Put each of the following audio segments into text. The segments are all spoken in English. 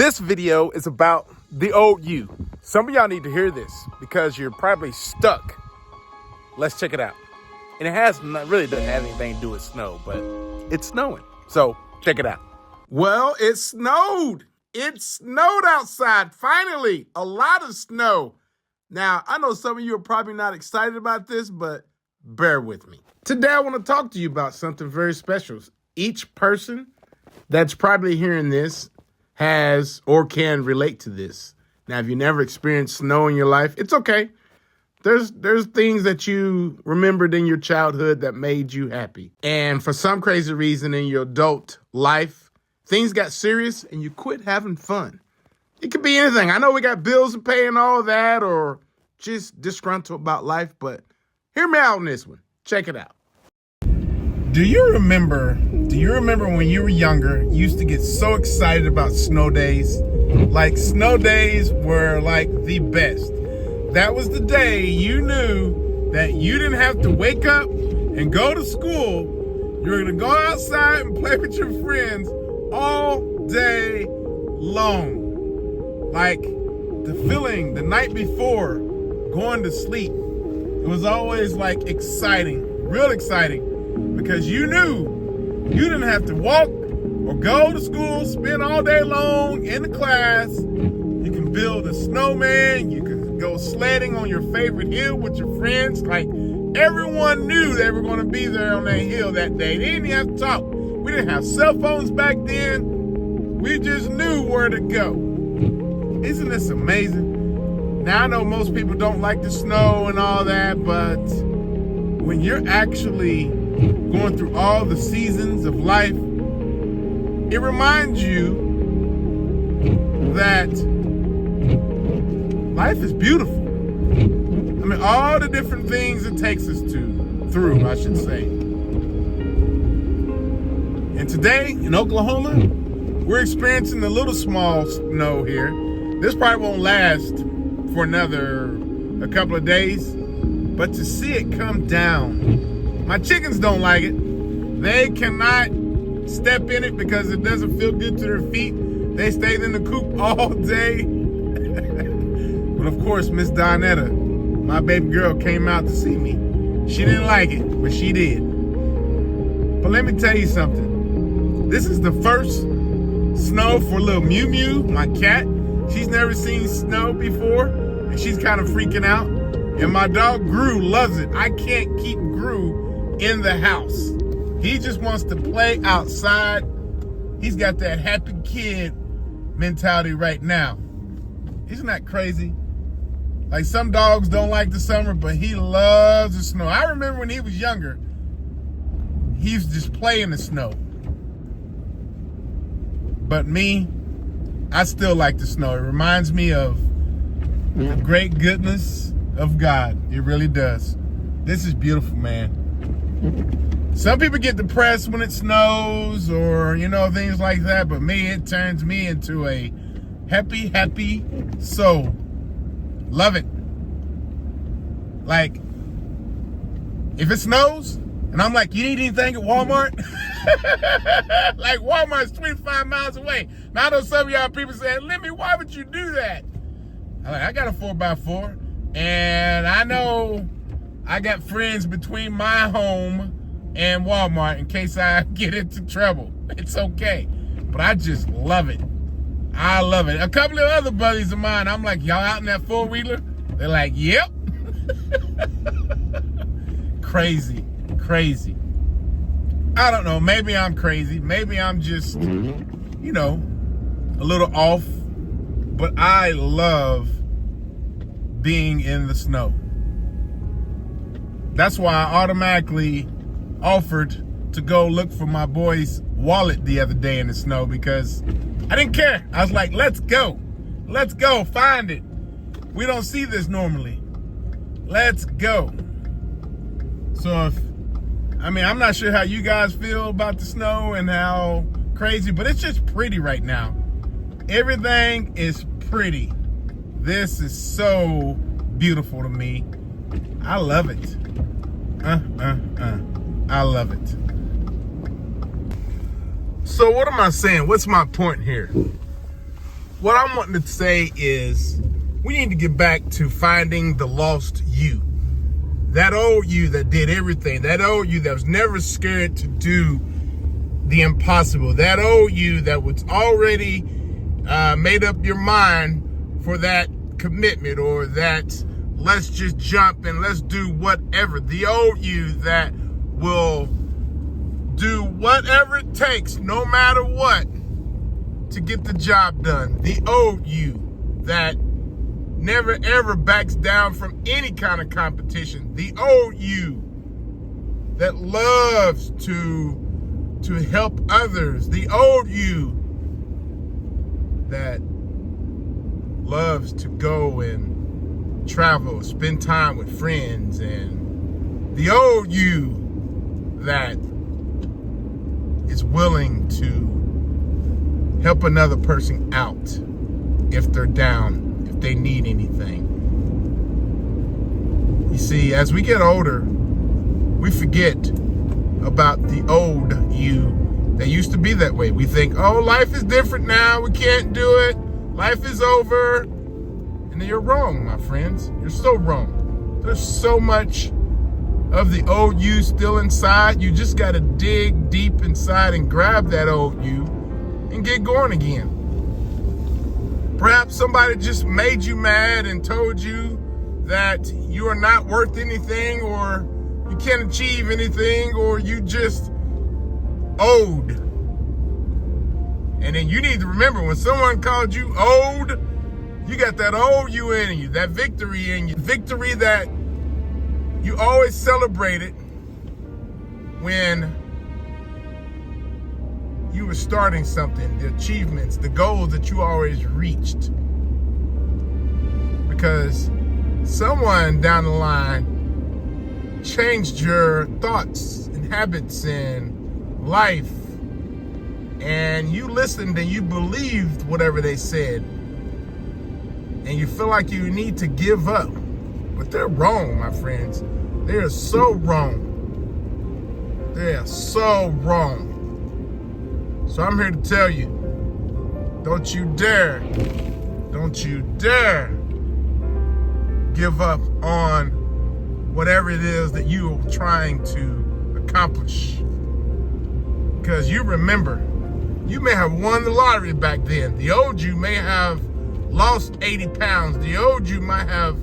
This video is about the old you. Some of y'all need to hear this because you're probably stuck. Let's check it out. And it really doesn't have anything to do with snow, but it's snowing. So check it out. Well, it snowed. It snowed outside. Finally, a lot of snow. Now, I know some of you are probably not excited about this, but bear with me. Today, I want to talk to you about something very special. Each person that's probably hearing this has or can relate to this. Now, if you never experienced snow in your life, it's okay. There's things that you remembered in your childhood that made you happy. And for some crazy reason in your adult life, things got serious and you quit having fun. It could be anything. I know we got bills to pay and all that, or just disgruntled about life, but hear me out on this one. Check it out. Do you remember when you were younger, you used to get so excited about snow days? Like, snow days were like the best. That was the day you knew that you didn't have to wake up and go to school. You were going to go outside and play with your friends all day long. Like, the feeling the night before going to sleep, it was always like exciting, real exciting, because you knew you didn't have to walk or go to school, spend all day long in the class. You can build a snowman, you can go sledding on your favorite hill with your friends. Like, everyone knew they were going to be there on that hill that day. They didn't have to talk. We didn't have cell phones back then. We just knew where to go. Isn't this amazing? Now, I know most people don't like the snow and all that, but when you're actually going through all the seasons of life, it reminds you that life is beautiful. I mean, all the different things it takes us through, I should say. And today in Oklahoma, we're experiencing a little small snow here. This probably won't last for a couple of days, but to see it come down, my chickens don't like it. They cannot step in it because it doesn't feel good to their feet. They stayed in the coop all day. But of course, Miss Donetta, my baby girl, came out to see me. She didn't like it, but she did. But let me tell you something. This is the first snow for little Mew Mew, my cat. She's never seen snow before, and she's kind of freaking out. And my dog Gru loves it. I can't keep Gru in the house. He just wants to play outside. He's got that happy kid mentality right now. Isn't that crazy? Like, some dogs don't like the summer, but he loves the snow. I remember when he was younger, he used to just play in the snow. But me, I still like the snow. It reminds me of the great goodness of God. It really does. This is beautiful, man. Some people get depressed when it snows or, things like that. But me, it turns me into a happy, happy soul. Love it. Like, if it snows and I'm like, you need anything at Walmart? Like, Walmart's 25 miles away. Now, I know some of y'all people saying, Lemmy, why would you do that? I got a 4x4, and I know I got friends between my home and Walmart in case I get into trouble. It's okay. But I just love it. I love it. A couple of other buddies of mine, I'm like, y'all out in that four-wheeler? They're like, yep. Crazy. I don't know. Maybe I'm crazy. Maybe I'm just, a little off. But I love being in the snow. That's why I automatically offered to go look for my boy's wallet the other day in the snow, because I didn't care. I was like, let's go. Let's go find it. We don't see this normally. Let's go. So I'm not sure how you guys feel about the snow and how crazy, but it's just pretty right now. Everything is pretty. This is so beautiful to me. I love it. I love it. So what am I saying? What's my point here? what I'm wanting to say is we need to get back to finding the lost you. That old you that did everything. That old you that was never scared to do the impossible. That old you that was already made up your mind for that commitment, or that let's just jump and let's do whatever. The old you that will do whatever it takes, no matter what, to get the job done. The old you that never ever backs down from any kind of competition. The old you that loves to help others. The old you that loves to go and travel, spend time with friends, and the old you that is willing to help another person out if they're down, if they need anything. You see, as we get older, we forget about the old you that used to be that way. We think, oh, life is different now. We can't do it. Life is over. And you're wrong, my friends. You're so wrong. There's so much of the old you still inside. You just got to dig deep inside and grab that old you and get going again. Perhaps somebody just made you mad and told you that you are not worth anything, or you can't achieve anything, or you just old. And then you need to remember, when someone called you old, you got that old you in you, that victory in you. Victory that you always celebrated when you were starting something, the achievements, the goals that you always reached. Because someone down the line changed your thoughts and habits and life, and you listened and you believed whatever they said, and you feel like you need to give up. But they're wrong, my friends. They are so wrong. They are so wrong. So I'm here to tell you, don't you dare give up on whatever it is that you are trying to accomplish. Because you remember, you may have won the lottery back then. The old you may have lost 80 pounds. The old you might have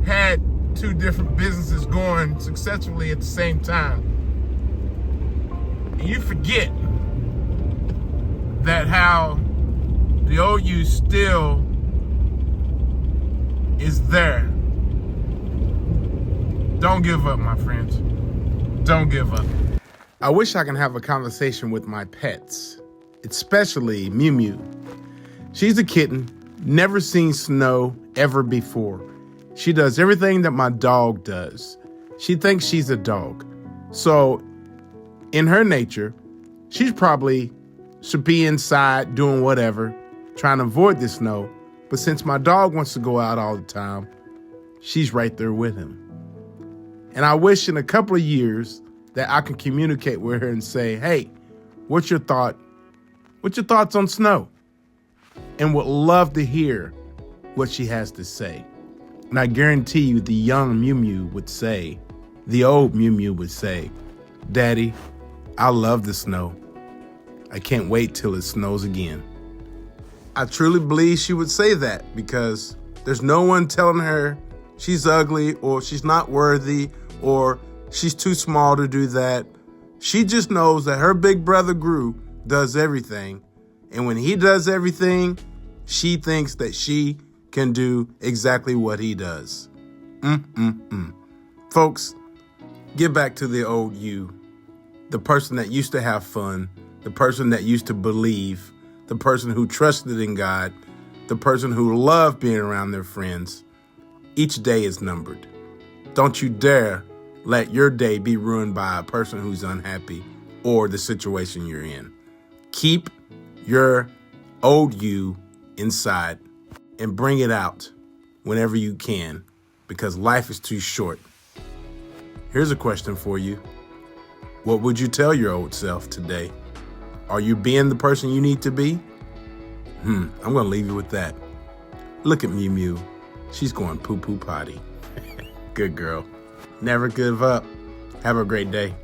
had 2 different businesses going successfully at the same time. And you forget that how the old you still is there. Don't give up, my friends. Don't give up. I wish I can have a conversation with my pets, especially Mew Mew. She's a kitten, never seen snow ever before. She does everything that my dog does. She thinks she's a dog. So in her nature, she's probably should be inside doing whatever, trying to avoid the snow. But since my dog wants to go out all the time, she's right there with him. And I wish in a couple of years that I can communicate with her and say, hey, what's your thought? What's your thoughts on snow? And would love to hear what she has to say. And I guarantee you the young Mew Mew would say, the old Mew Mew would say, Daddy, I love the snow. I can't wait till it snows again. I truly believe she would say that, because there's no one telling her she's ugly or she's not worthy or she's too small to do that. She just knows that her big brother Gru does everything. And when he does everything, she thinks that she can do exactly what he does. Folks, get back to the old you. The person that used to have fun. The person that used to believe. The person who trusted in God. The person who loved being around their friends. Each day is numbered. Don't you dare let your day be ruined by a person who's unhappy or the situation you're in. Keep your old you inside and bring it out whenever you can, because life is too short. Here's a question for you. What would you tell your old self today? Are you being the person you need to be? I'm going to leave you with that. Look at Mew Mew. She's going poo-poo potty. Good girl. Never give up. Have a great day.